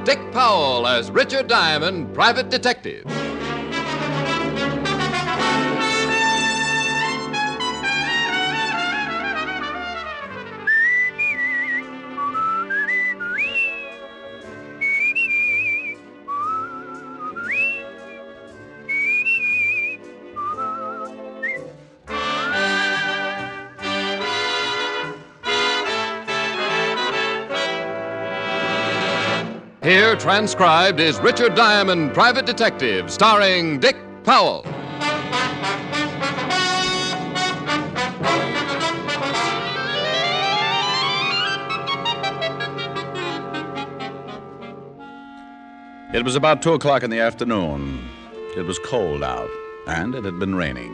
Dick Powell as Richard Diamond, private detective. Here, transcribed, is Richard Diamond, Private Detective, starring Dick Powell. It was about 2 o'clock in the afternoon. It was cold out, and it had been raining.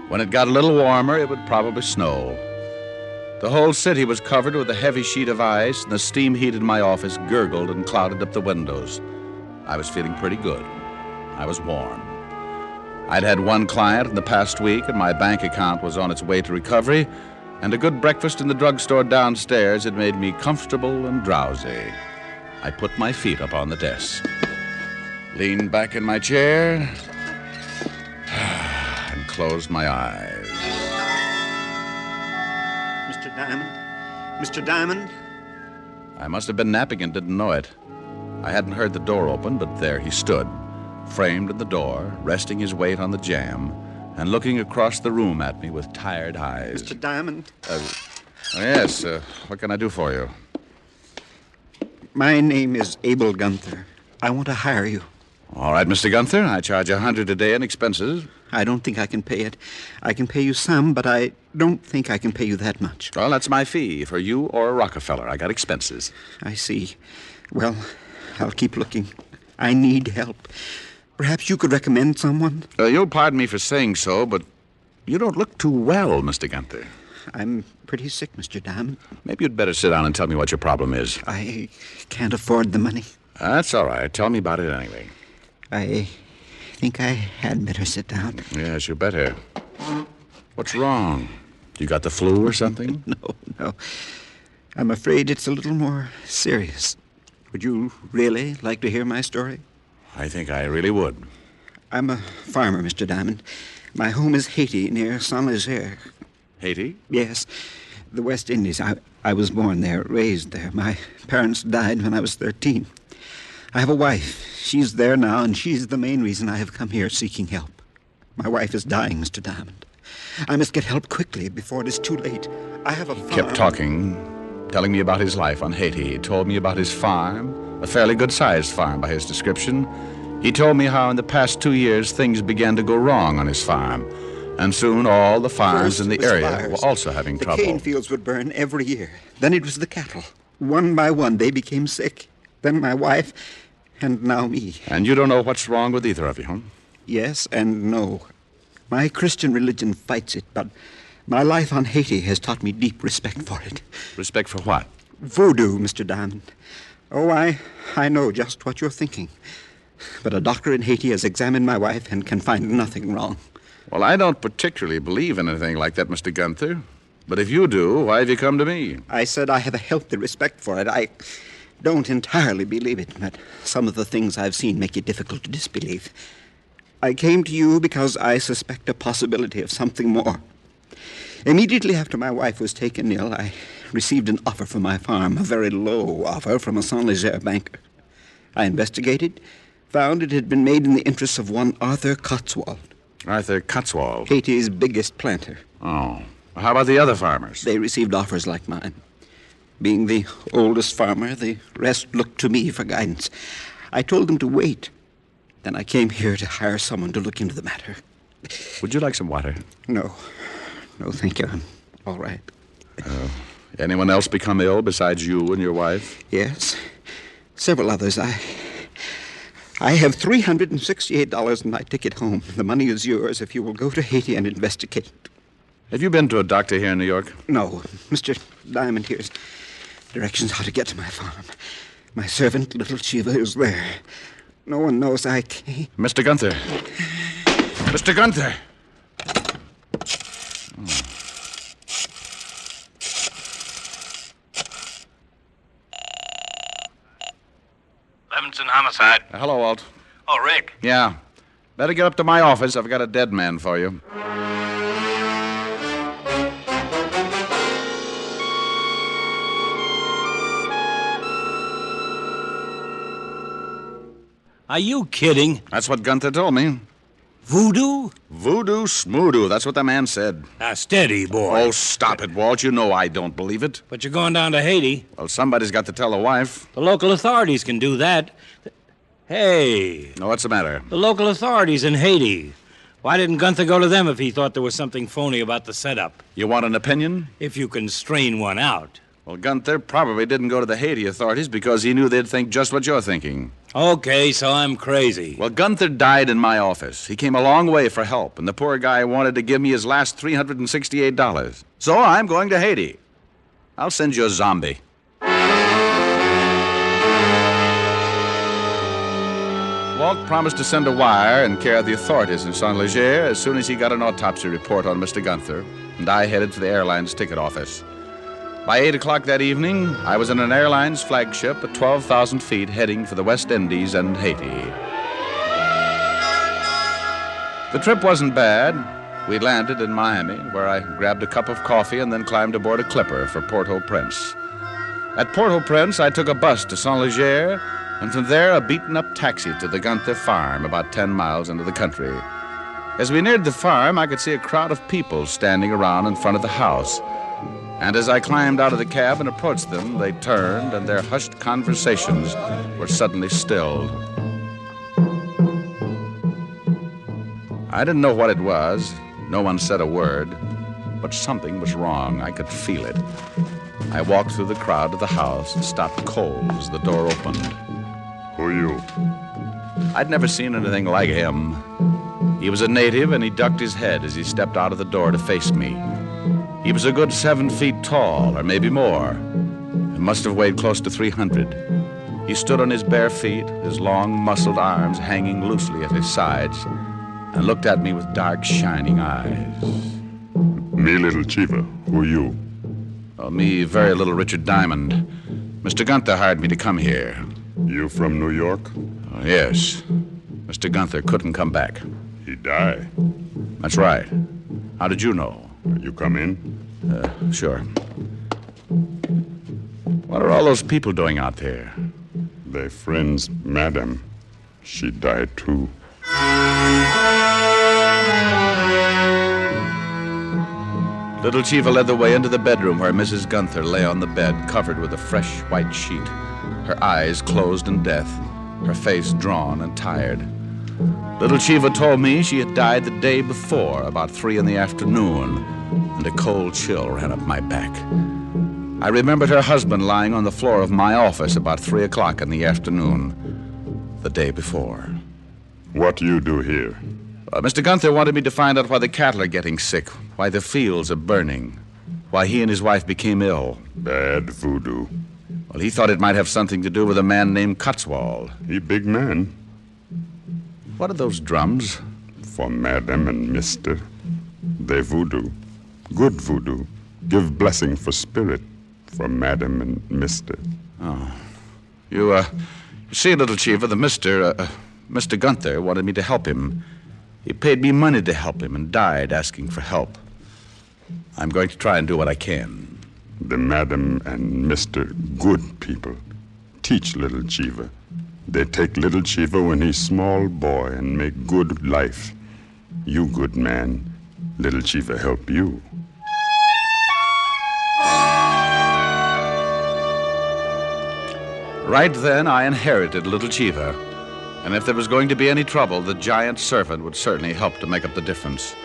When it got a little warmer, it would probably snow. The whole city was covered with a heavy sheet of ice, and the steam heat in my office gurgled and clouded up the windows. I was feeling pretty good. I was warm. I'd had one client in the past week, and my bank account was on its way to recovery, and a good breakfast in the drugstore downstairs had made me comfortable and drowsy. I put my feet up on the desk, leaned back in my chair, and closed my eyes. Mr. Diamond? Mr. Diamond? I must have been napping and didn't know it. I hadn't heard the door open, but there he stood, framed in the door, resting his weight on the jamb, and looking across the room at me with tired eyes. Mr. Diamond? Yes, what can I do for you? My name is Abel Gunther. I want to hire you. All right, Mr. Gunther, I charge $100 a day in expenses. I don't think I can pay it. I can pay you some, but I don't think I can pay you that much. Well, that's my fee for you or a Rockefeller. I got expenses. I see. Well, I'll keep looking. I need help. Perhaps you could recommend someone? You'll pardon me for saying so, but you don't look too well, Mr. Gunther. I'm pretty sick, Mr. Diamond. Maybe you'd better sit down and tell me what your problem is. I can't afford the money. That's all right. Tell me about it anyway. I think I had better sit down. Yes, you better. What's wrong? You got the flu or something? No. I'm afraid it's a little more serious. Would you really like to hear my story? I think I really would. I'm a farmer, Mr. Diamond. My home is Haiti, near Saint-Nazaire. Haiti? Yes, the West Indies. I was born there, raised there. My parents died when I was 13. I have a wife. She's there now, and she's the main reason I have come here seeking help. My wife is dying, Mr. Diamond. I must get help quickly before it is too late. I have a farm. He kept talking, telling me about his life on Haiti. He told me about his farm, a fairly good-sized farm by his description. He told me how in the past 2 years things began to go wrong on his farm. And soon all the farms in the area were also having trouble. The cane fields would burn every year. Then it was the cattle. One by one, they became sick. Then my wife, and now me. And you don't know what's wrong with either of you, huh? Yes and no. My Christian religion fights it, but my life on Haiti has taught me deep respect for it. Respect for what? Voodoo, Mr. Diamond. Oh, I know just what you're thinking. But a doctor in Haiti has examined my wife and can find nothing wrong. Well, I don't particularly believe in anything like that, Mr. Gunther. But if you do, why have you come to me? I said I have a healthy respect for it. I don't entirely believe it, but some of the things I've seen make it difficult to disbelieve. I came to you because I suspect a possibility of something more. Immediately after my wife was taken ill, I received an offer for my farm, a very low offer from a Saint-Nazaire banker. I investigated, found it had been made in the interests of one Arthur Cotswold. Arthur Cotswold? Haiti's biggest planter. Oh. How about the other farmers? They received offers like mine. Being the oldest farmer, the rest looked to me for guidance. I told them to wait. Then I came here to hire someone to look into the matter. Would you like some water? No, thank you. I'm all right. Anyone else become ill besides you and your wife? Yes, several others. I have $368 in my ticket home. The money is yours if you will go to Haiti and investigate. Have you been to a doctor here in New York? No. Mr. Diamond, here's directions how to get to my farm. My servant, little Chiva, is there. No one knows I came. Mr. Gunther. Mr. Gunther! Swenson Homicide. Hello, Walt. Oh, Rick. Yeah. Better get up to my office. I've got a dead man for you. Are you kidding? That's what Gunther told me. Voodoo? Voodoo smoodoo. That's what the man said. Now, steady, boy. Oh, stop it, Walt. You know I don't believe it. But you're going down to Haiti. Well, somebody's got to tell the wife. The local authorities can do that. Hey, No, what's the matter? the local authorities in Haiti. Why didn't Gunther go to them if he thought there was something phony about the setup? You want an opinion? If you can strain one out. Well, Gunther probably didn't go to the Haiti authorities because he knew they'd think just what you're thinking. Okay, so I'm crazy. Well, Gunther died in my office. He came a long way for help, and the poor guy wanted to give me his last $368. So I'm going to Haiti. I'll send you a zombie. Walt promised to send a wire in care of the authorities in Saint Leger as soon as he got an autopsy report on Mr. Gunther, and I headed for the airline's ticket office. By 8 o'clock that evening, I was in an airline's flagship at 12,000 feet heading for the West Indies and Haiti. The trip wasn't bad. We landed in Miami, where I grabbed a cup of coffee and then climbed aboard a clipper for Port-au-Prince. At Port-au-Prince, I took a bus to Saint Leger, and from there a beaten-up taxi to the Gunther farm about 10 miles into the country. As we neared the farm, I could see a crowd of people standing around in front of the house. And as I climbed out of the cab and approached them, they turned, and their hushed conversations were suddenly stilled. I didn't know what it was. No one said a word. But something was wrong. I could feel it. I walked through the crowd to the house and stopped cold as the door opened. Who are you? I'd never seen anything like him. He was a native, and he ducked his head as he stepped out of the door to face me. He was a good 7 feet tall, or maybe more, and must have weighed close to 300. He stood on his bare feet, his long, muscled arms hanging loosely at his sides, and looked at me with dark, shining eyes. Me, little Chiva. Who are you? Oh, me, very little Richard Diamond. Mr. Gunther hired me to come here. You from New York? Oh, yes. Mr. Gunther couldn't come back. He died. That's right. How did you know? You come in? Sure. What are all those people doing out there? Their friend's madam. She died too. Little Chiva led the way into the bedroom where Mrs. Gunther lay on the bed, covered with a fresh white sheet, her eyes closed in death, her face drawn and tired. Little Chiva told me she had died the day before, about 3 in the afternoon, and a cold chill ran up my back. I remembered her husband lying on the floor of my office about 3 o'clock in the afternoon, the day before. What do you do here? Mr. Gunther wanted me to find out why the cattle are getting sick, why the fields are burning, why he and his wife became ill. Bad voodoo. Well, he thought it might have something to do with a man named Cotswold. He big man. What are those drums? For madam and mister. They voodoo. Good voodoo. Give blessing for spirit. For madam and mister. Oh. You see, little Chiva, the Mr. Gunther wanted me to help him. He paid me money to help him and died asking for help. I'm going to try and do what I can. The madam and mister good people. Teach little Chiva. They take little Chiva when he's small boy and make good life. You good man. Little Chiva help you. Right then, I inherited little Chiva. And if there was going to be any trouble, the giant servant would certainly help to make up the difference.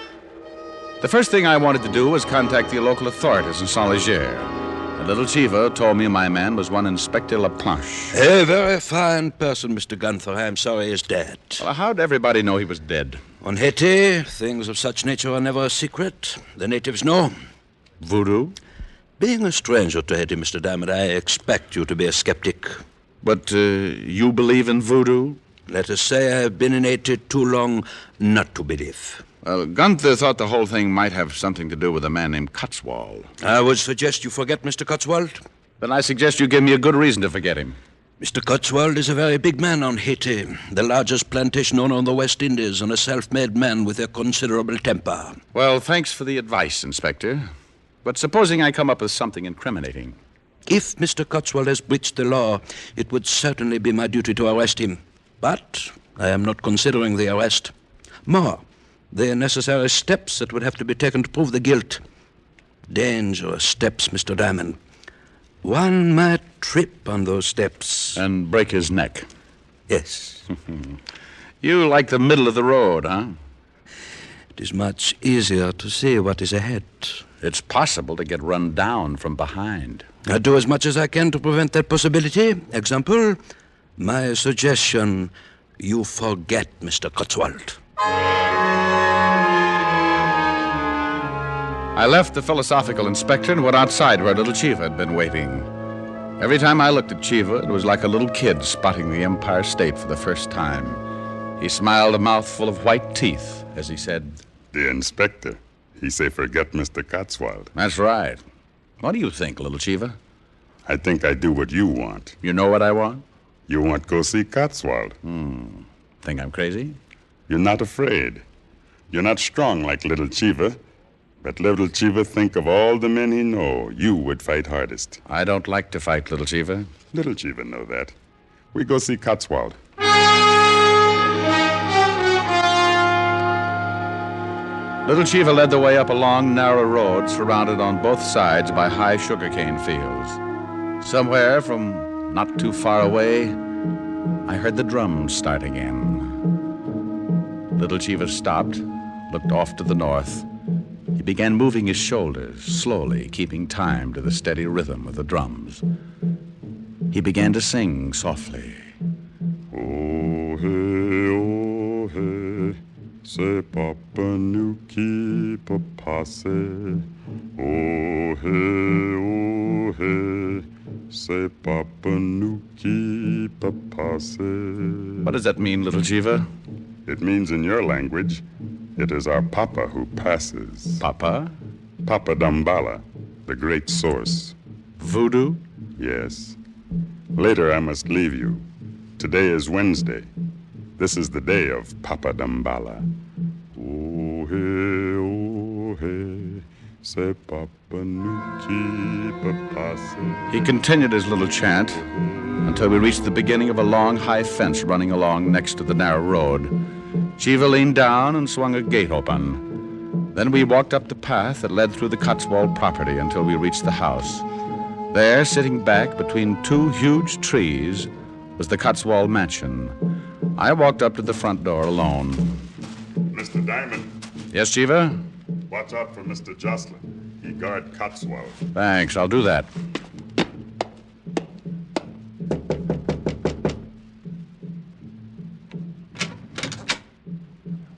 The first thing I wanted to do was contact the local authorities in Saint Leger. And little Chiva told me my man was one Inspector Laplanche. A very fine person, Mr. Gunther. I'm sorry he's dead. Well, how'd everybody know he was dead? On Haiti, things of such nature are never a secret. The natives know. Voodoo? Being a stranger to Haiti, Mr. Diamond, I expect you to be a skeptic. But you believe in voodoo? Let us say I've been in Haiti too long not to believe. Well, Gunther thought the whole thing might have something to do with a man named Cotswold. I would suggest you forget Mr. Cotswold. Then I suggest you give me a good reason to forget him. Mr. Cotswold is a very big man on Haiti, the largest plantation owner on the West Indies, and a self-made man with a considerable temper. Well, thanks for the advice, Inspector. But supposing I come up with something incriminating. If Mr. Cotswold has breached the law, it would certainly be my duty to arrest him. But I am not considering the arrest. More, the necessary steps that would have to be taken to prove the guilt. Dangerous steps, Mr. Diamond. One might trip on those steps. And break his neck. Yes. You like the middle of the road, huh? It is much easier to see what is ahead. It's possible to get run down from behind. I do as much as I can to prevent that possibility. Example, my suggestion, you forget Mr. Cotswold. I left the philosophical inspector and went outside where little Chiva had been waiting. Every time I looked at Chiva, it was like a little kid spotting the Empire State for the first time. He smiled a mouthful of white teeth as he said, The inspector, he say forget Mr. Cotswold. That's right. What do you think, little Chiva? I think I do what you want. You know what I want? You want go see Cotswold. Think I'm crazy? You're not afraid. You're not strong like little Chiva. But little Chiva think of all the men he know, you would fight hardest. I don't like to fight, little Chiva. Little Chiva know that. We go see Cotswold. Little Chiva led the way up a long, narrow road surrounded on both sides by high sugarcane fields. Somewhere from not too far away, I heard the drums start again. Little Chiva stopped, looked off to the north. He began moving his shoulders, slowly, keeping time to the steady rhythm of the drums. He began to sing softly. Oh, hey, say Papa Nuki Papase. Oh, hey, say Papa Nuki Papase. What does that mean, little Chiva? It means in your language, it is our Papa who passes. Papa? Papa Dambala, the great source. Voodoo? Yes. Later I must leave you. Today is Wednesday. This is the day of Papa Dambala. Oh, hey, say Papa Nuki Papase. He continued his little chant until we reached the beginning of a long, high fence running along next to the narrow road. Chiva leaned down and swung a gate open. Then we walked up the path that led through the Cotswold property until we reached the house. There, sitting back between two huge trees, was the Cotswold mansion. I walked up to the front door alone. Mr. Diamond, Yes, Chiva? watch out for Mr. Jocelyn. He guard Cotswold. Thanks, I'll do that.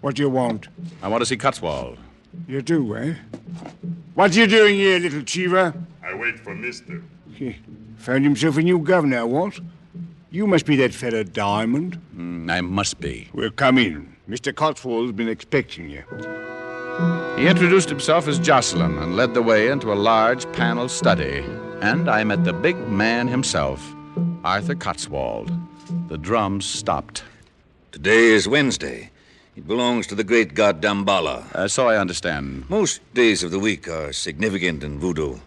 What do you want? I want to see Cotswold. You do, eh? What are you doing here, little Chiva? I wait for Mister. Found himself a new governor, what? You must be that fella Diamond. I must be. Well, come in. Mr. Cotswold's been expecting you. He introduced himself as Jocelyn and led the way into a large panel study. And I met the big man himself, Arthur Cotswold. The drums stopped. Today is Wednesday. It belongs to the great god Dambala. So I understand. Most days of the week are significant in voodoo.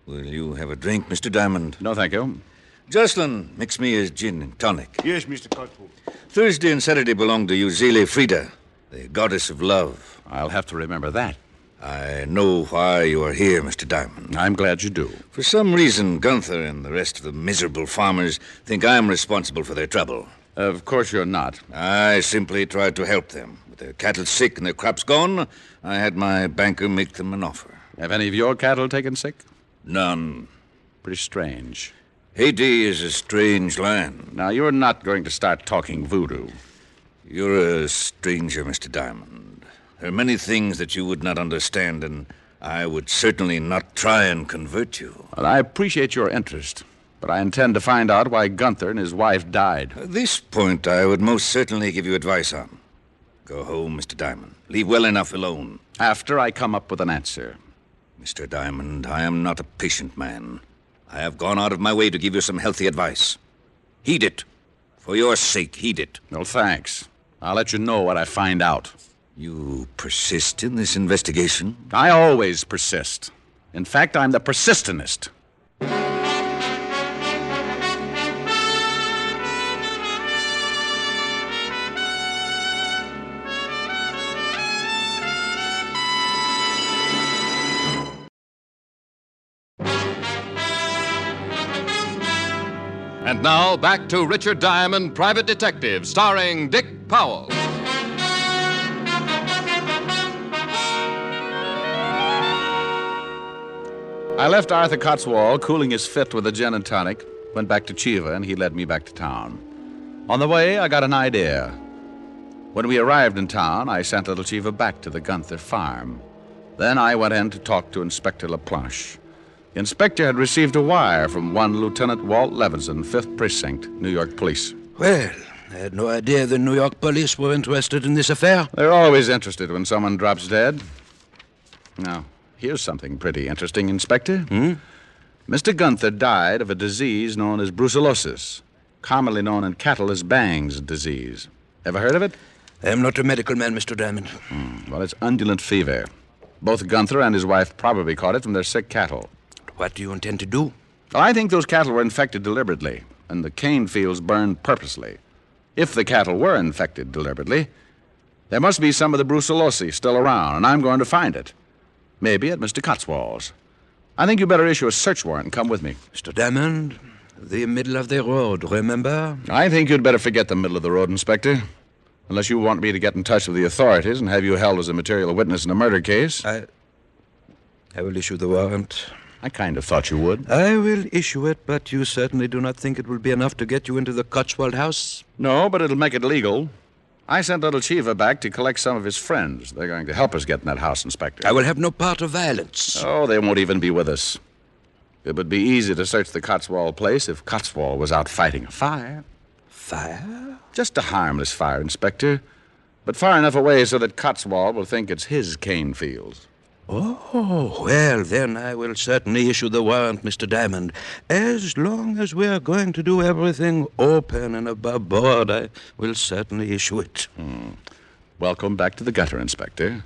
Will you have a drink, Mr. Diamond? No, thank you. Jocelyn, mix me a gin and tonic. Yes, Mr. Cotswold. Thursday and Saturday belong to Uzile Frida, the goddess of love. I'll have to remember that. I know why you are here, Mr. Diamond. I'm glad you do. For some reason, Gunther and the rest of the miserable farmers think I'm responsible for their trouble. Of course you're not. I simply tried to help them. With their cattle sick and their crops gone, I had my banker make them an offer. Have any of your cattle taken sick? None. Pretty strange. Haiti is a strange land. Now, you're not going to start talking voodoo. You're a stranger, Mr. Diamond. There are many things that you would not understand, and I would certainly not try and convert you. Well, I appreciate your interest, but I intend to find out why Gunther and his wife died. This point I would most certainly give you advice on. Go home, Mr. Diamond. Leave well enough alone. After I come up with an answer. Mr. Diamond, I am not a patient man. I have gone out of my way to give you some healthy advice. Heed it. For your sake, heed it. No, thanks. I'll let you know what I find out. You persist in this investigation? I always persist. In fact, I'm the persistentist. And now, back to Richard Diamond, Private Detective, starring Dick Powell. I left Arthur Cotswold cooling his fit with a gin and tonic, went back to Chiva, and he led me back to town. On the way, I got an idea. When we arrived in town, I sent little Chiva back to the Gunther farm. Then I went in to talk to Inspector LaPlanche. The inspector had received a wire from one Lieutenant Walt Levinson, 5th Precinct, New York Police. Well, I had no idea the New York police were interested in this affair. They're always interested when someone drops dead. Now, here's something pretty interesting, Inspector. Mr. Gunther died of a disease known as brucellosis, commonly known in cattle as Bang's disease. Ever heard of it? I am not a medical man, Mr. Diamond. Well, it's undulant fever. Both Gunther and his wife probably caught it from their sick cattle. What do you intend to do? Well, I think those cattle were infected deliberately, and the cane fields burned purposely. If the cattle were infected deliberately, there must be some of the brucellosis still around, and I'm going to find it. Maybe at Mr. Cotswold's. I think you better issue a search warrant and come with me. Mr. Diamond, the middle of the road, remember? I think you'd better forget the middle of the road, Inspector. Unless you want me to get in touch with the authorities and have you held as a material witness in a murder case. I will issue the warrant. I kind of thought you would. I will issue it, but you certainly do not think it will be enough to get you into the Cotswold house? No, but it'll make it legal. I sent little Chiva back to collect some of his friends. They're going to help us get in that house, Inspector. I will have no part of violence. Oh, they won't even be with us. It would be easy to search the Cotswold place if Cotswold was out fighting a fire. Fire? Just a harmless fire, Inspector. But far enough away so that Cotswold will think it's his cane fields. Oh, well, then I will certainly issue the warrant, Mr. Diamond. As long as we are going to do everything open and above board, I will certainly issue it. Welcome back to the gutter, Inspector.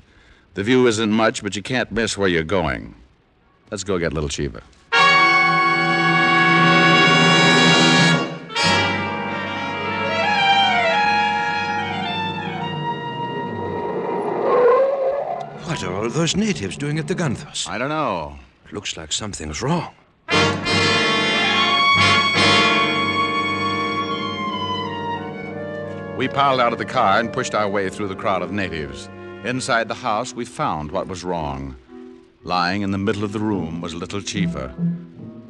The view isn't much, but you can't miss where you're going. Let's go get little Chiva. What are all those natives doing at the Gunthers? I don't know. Looks like something's wrong. We piled out of the car and pushed our way through the crowd of natives. Inside the house, we found what was wrong. Lying in the middle of the room was little Chiva.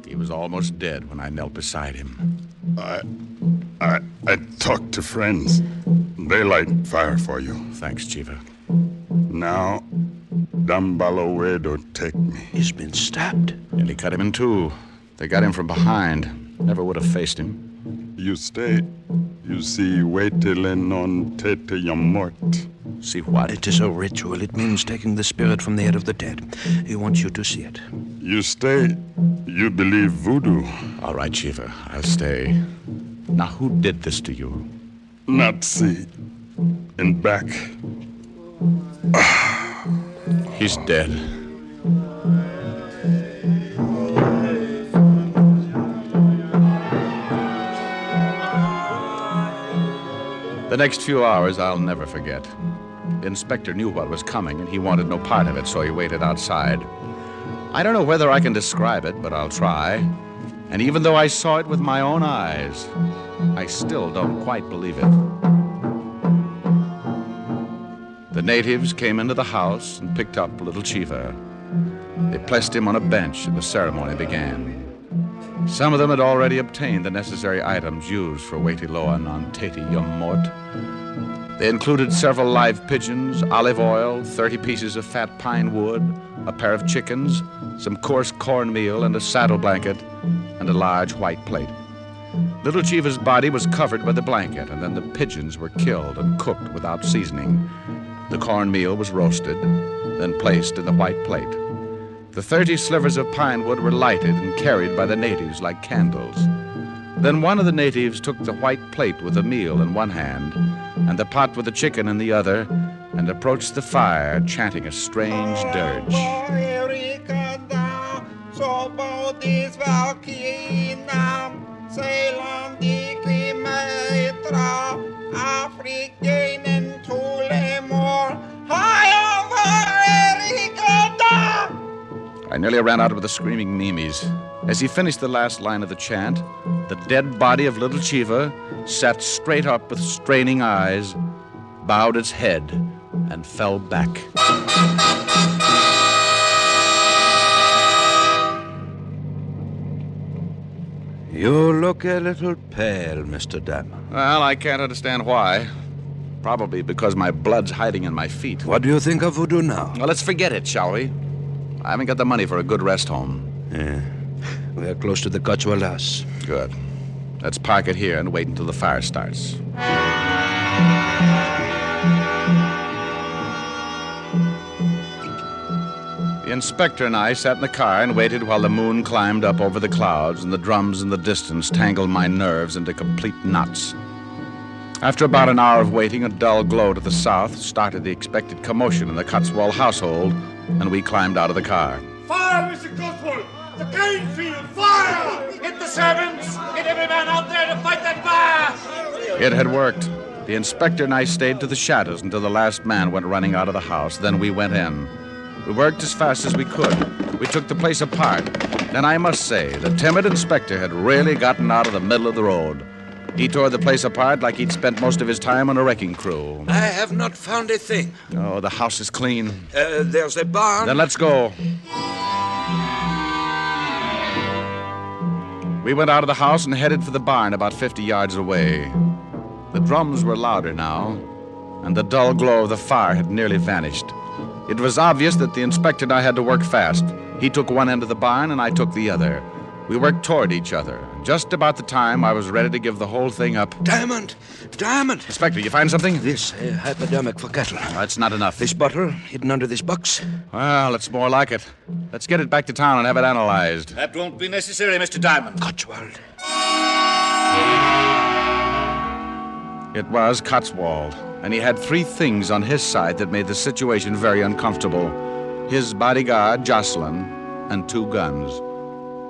He was almost dead when I knelt beside him. I talked to friends. They light fire for you. Thanks, Chiva. Now, Dambalawedo take me. He's been stabbed. Nearly cut him in two. They got him from behind. Never would have faced him. You stay. You see, waitelen on tete yamort. See what? It is a ritual. It means taking the spirit from the head of the dead. He wants you to see it. You stay. You believe voodoo. All right, Chiva. I'll stay. Now, who did this to you? Not see. In back. He's dead. The next few hours I'll never forget. The inspector knew what was coming, and he wanted no part of it, so he waited outside. I don't know whether I can describe it, but I'll try. And even though I saw it with my own eyes, I still don't quite believe it. The natives came into the house and picked up little Chiva. They placed him on a bench, and the ceremony began. Some of them had already obtained the necessary items used for Waitiloan on Teti Yum Mort. They included several live pigeons, olive oil, 30 pieces of fat pine wood, a pair of chickens, some coarse cornmeal, and a saddle blanket, and a large white plate. Little Chiva's body was covered by the blanket, and then the pigeons were killed and cooked without seasoning. The cornmeal was roasted, then placed in the white plate. The 30 slivers of pine wood were lighted and carried by the natives like candles. Then one of the natives took the white plate with the meal in one hand and the pot with the chicken in the other and approached the fire, chanting a strange dirge. I nearly ran out with the screaming memes. As he finished the last line of the chant, the dead body of little Chiva sat straight up with straining eyes, bowed its head, and fell back. You look a little pale, Mr. Diamond. Well, I can't understand why. Probably because my blood's hiding in my feet. What do you think of voodoo now? Well, let's forget it, shall we? I haven't got the money for a good rest home. Yeah. We are close to the Cotswold house. Good. Let's park it here and wait until the fire starts. The inspector and I sat in the car and waited while the moon climbed up over the clouds and the drums in the distance tangled my nerves into complete knots. After about an hour of waiting, a dull glow to the south started the expected commotion in the Cotswold household, and we climbed out of the car. Fire, Mr. Cotswold! The grain field! Fire! Get the servants! Get every man out there to fight that fire! It had worked. The inspector and I stayed to the shadows until the last man went running out of the house. Then we went in. We worked as fast as we could. We took the place apart. Then I must say, the timid inspector had really gotten out of the middle of the road. He tore the place apart like he'd spent most of his time on a wrecking crew. I have not found a thing. Oh, the house is clean. There's a barn. Then let's go. We went out of the house and headed for the barn about 50 yards away. The drums were louder now, and the dull glow of the fire had nearly vanished. It was obvious that the inspector and I had to work fast. He took one end of the barn, and I took the other. We worked toward each other. Just about the time I was ready to give the whole thing up. Diamond! Diamond! Inspector, you find something? This hypodermic for cattle. That's not enough. This bottle hidden under this box. Well, it's more like it. Let's get it back to town and have it analyzed. That won't be necessary, Mr. Diamond. Cotswold. It was Cotswold, and he had three things on his side that made the situation very uncomfortable. His bodyguard, Jocelyn, and two guns.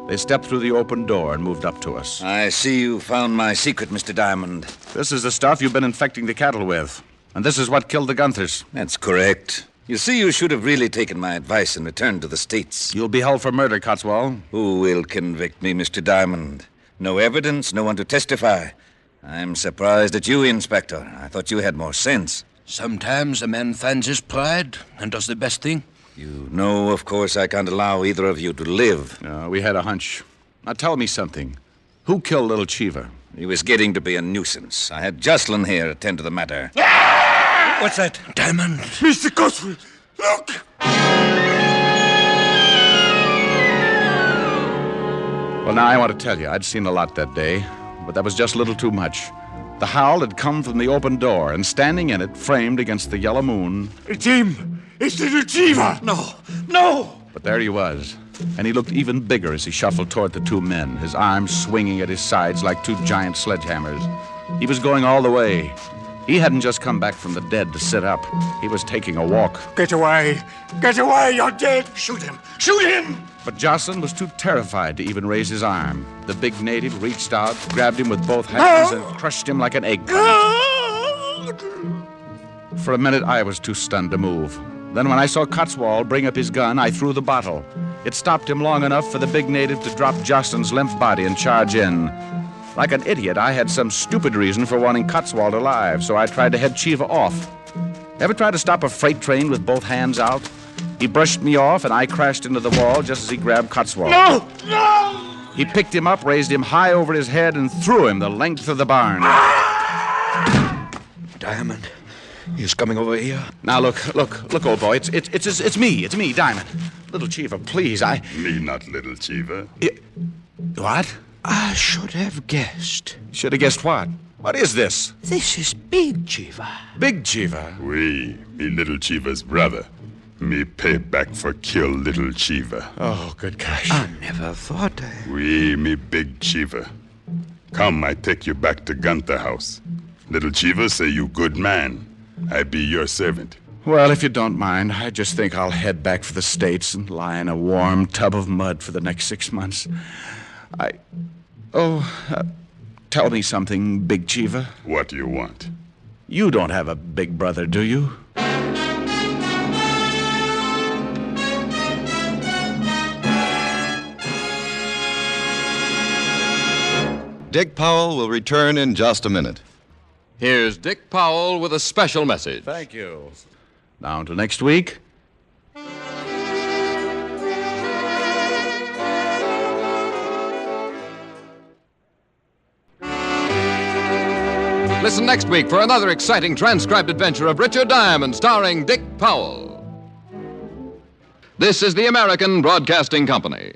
They stepped through the open door and moved up to us. I see you found my secret, Mr. Diamond. This is the stuff you've been infecting the cattle with. And this is what killed the Gunthers. That's correct. You see, you should have really taken my advice and returned to the States. You'll be held for murder, Cotswold. Who will convict me, Mr. Diamond? No evidence, no one to testify. I'm surprised at you, Inspector. I thought you had more sense. Sometimes a man finds his pride and does the best thing. You know, of course, I can't allow either of you to live. We had a hunch. Now tell me something. Who killed little Chiva? He was getting to be a nuisance. I had Jocelyn here attend to the matter. What's that? Diamond. Mr. Cotswold, look! Well, now I want to tell you, I'd seen a lot that day, but that was just a little too much. The howl had come from the open door, and standing in it, framed against the yellow moon... It's him! It's little Chiva! No! But there he was, and he looked even bigger as he shuffled toward the two men, his arms swinging at his sides like two giant sledgehammers. He was going all the way. He hadn't just come back from the dead to sit up. He was taking a walk. Get away! Get away! You're dead! Shoot him! Shoot him! But Jocelyn was too terrified to even raise his arm. The big native reached out, grabbed him with both hands, and crushed him like an egg plant. For a minute, I was too stunned to move. Then when I saw Cotswold bring up his gun, I threw the bottle. It stopped him long enough for the big native to drop Jocelyn's limp body and charge in. Like an idiot, I had some stupid reason for wanting Cotswold alive, so I tried to head Chiva off. Ever try to stop a freight train with both hands out? He brushed me off, and I crashed into the wall just as he grabbed Cotswold. No! No! He picked him up, raised him high over his head, and threw him the length of the barn. Diamond, he's coming over here. Now, look, old boy. It's me, Diamond. Little Chiva, please, Me not little Chiva. What? I should have guessed. Should have guessed what? What is this? This is Big Chiva. Big Chiva? Me little Chiva's brother. Me pay back for kill little Chiva. Oh, good gosh. I never thought Me big Chiva. Come, I take you back to Gunther house. Little Chiva say you good man. I be your servant. Well, if you don't mind, I just think I'll head back for the States and lie in a warm tub of mud for the next 6 months. Tell me something, Big Chiva. What do you want? You don't have a big brother, do you? Dick Powell will return in just a minute. Here's Dick Powell with a special message. Thank you. Now until next week. Listen next week for another exciting transcribed adventure of Richard Diamond, starring Dick Powell. This is the American Broadcasting Company.